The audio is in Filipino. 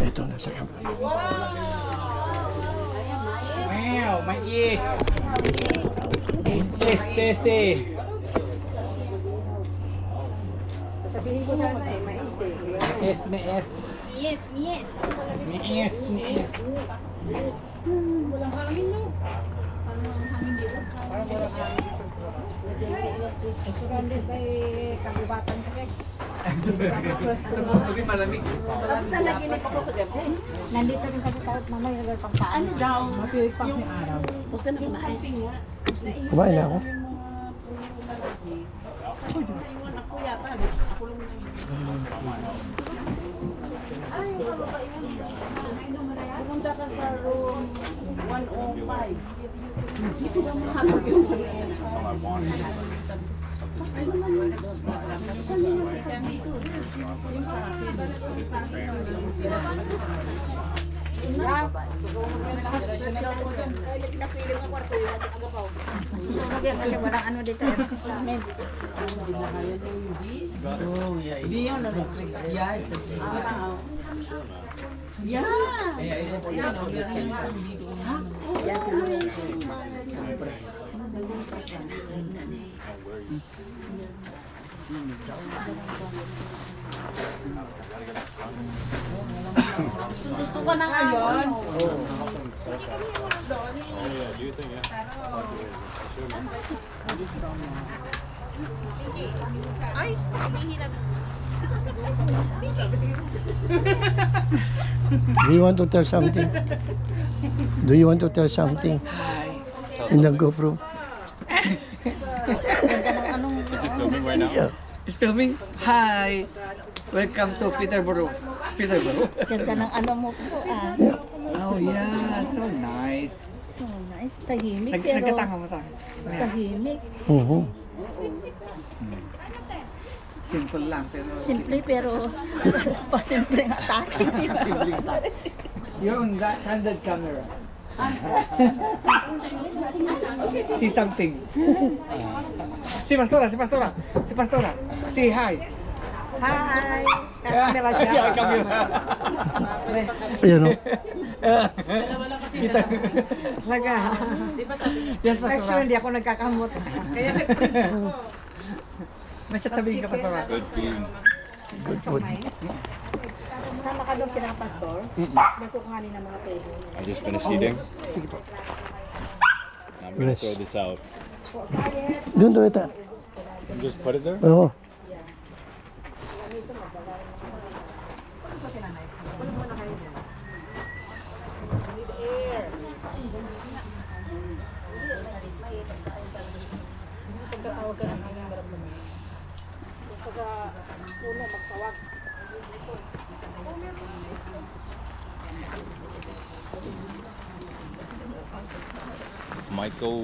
Ito na sa kamay. Wow, mais. Tese. Sabihin ko sana eh, mais eh. S na S. Yes, yes. Ni S. Walang hangin no. Ano ang hangin dito? Surrounded by kagubatan kasi. Sabi malamig. Tapos na naginip ako kagabi. Nandito rin kasi tayo mamaya sa pang saan. Ano daw? Mapilig pa si araw. Huwag ka na kumain. Kumain na ako. Naiwan ako yata. Ako lang na pumunta ka sa room 105. Dito ba mahatag yung Susunod yan kasi walang ano dito. Hindi yun. Gusto ko ng ayon. Ay, hihina. Do you want to tell something? Do you want to tell something? In the GoPro? Yeah. It's filming. Hi. Welcome to Peterborough. Peterborough. Ganda ng ano mo po ah. Oh yeah, so nice. So nice, tahimik pero Nagkatanga mo tayo. tahimik. Simple lang pero Simple pero pasimple nga sa akin. you're on that candid camera. See something. Si Pastora. Say hi. Hi! Camera siya. Yeah, camera. Ayan o. Kita. Laga. Yes, Pastora. Hindi ako nagkakamot. May sasabihin ka, Pastora. Good feeling. Good food. Sama ka doon pinapastor. Nagkukuhanin ng mga table. I just finished eating. I'm gonna Yes. throw this out. Doon to ito. And just put it there? Oo. Pagkatawag ka ng hanggang maramdaman. Pagka puno, magtawag. Michael.